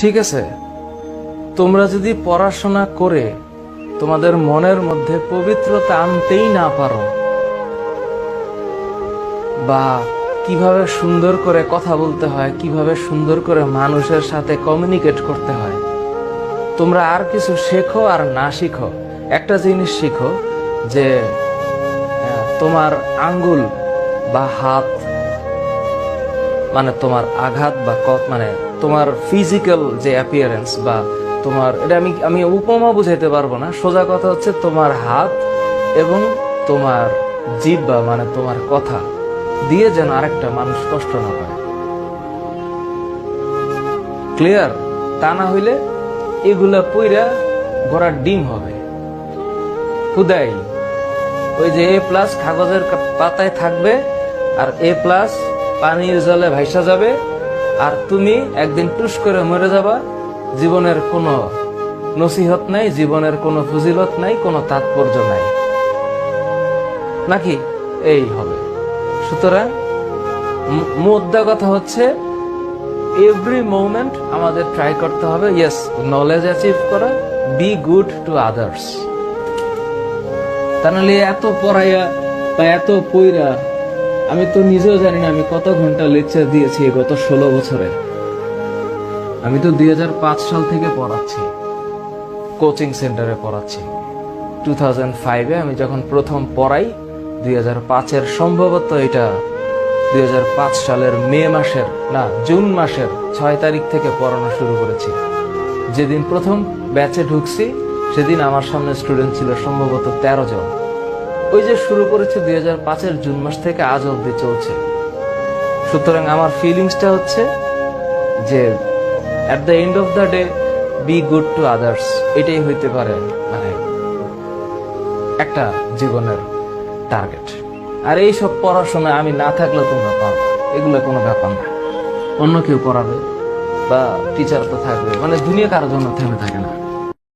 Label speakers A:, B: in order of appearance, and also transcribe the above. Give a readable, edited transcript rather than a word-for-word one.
A: ঠিক আছে, তোমরা যদি পড়াশোনা করে তোমাদের মনের মধ্যে পবিত্রতা আনতেই না পারো, বা কিভাবে সুন্দর করে কথা বলতে হয়, কিভাবে সুন্দর করে মানুষের সাথে কমিউনিকেট করতে হয়, তোমরা আর কিছু শেখো আর না শিখো, একটা জিনিস শিখো যে তোমার আঙ্গুল বা হাত, মানে তোমার আঘাত বা মানে তোমার ফিজিক্যাল যে অ্যাপিয়ারেন্স বা তোমার, এটা আমি উপমা বুঝাইতে পারবো না, সোজা কথা হচ্ছে তোমার হাত এবং তোমার জিহ্বা মানে তোমার কথা দিয়ে যেন আরেকটা মানুষ কষ্ট না পায়। ক্লিয়ার? তা না হইলে এগুলা পইরা ঘোড়ার ডিম হবে। খুদাই ওই যে A+ কাগজের পাতায় থাকবে আর A+ পানির জলে ভাইসা যাবে, আর তুমি একদিন টুস করে মরে যাবা। জীবনের কোনো নসিহত নাই, জীবনের কোনো ফজিলত নাই, কোনো তাৎপর্য নাই, নাকি? এই হবে। সুতরাং মুদ্রা কথা হচ্ছে এভরি মোমেন্ট আমাদের ট্রাই করতে হবে ইয়েস নলেজ অ্যাচিভ করা, বি গুড টু আদার্স। তা নাহলে এত পড়াইয়া বা এত পইরা, আমি তো নিজেও জানি না আমি কত ঘন্টা লেকচার দিয়েছি গত 16 বছরে। আমি তো 2005 সাল থেকে পড়াচ্ছি, কোচিং সেন্টারে পড়াচ্ছি। 2005-এ আমি যখন প্রথম পড়াই, 2005-এর সম্ভবত এটা 2005 সালের জুন মাসের 6 তারিখ থেকে পড়ানো শুরু করেছি। যেদিন প্রথম ব্যাচে ঢুকছি সেদিন আমার সামনে স্টুডেন্ট ছিল সম্ভবত 13 জন। ওই যে শুরু করেছে 2005-এর জুন মাস থেকে আজ অবধি চলছে। সুতরাং আমার ফিলিংসটা হচ্ছে যে at the end of the day be good to others, এটাই হইতে পারে মানে একটা জীবনের টার্গেট। আর এইসব পড়াশোনা আমি না থাকলে তোমরা পারবে, এগুলো কোনো ব্যাপার না। অন্য কেউ পড়াবে বা টিচার তো থাকবে, মানে দুনিয়া কারোর জন্য থেমে থাকে না।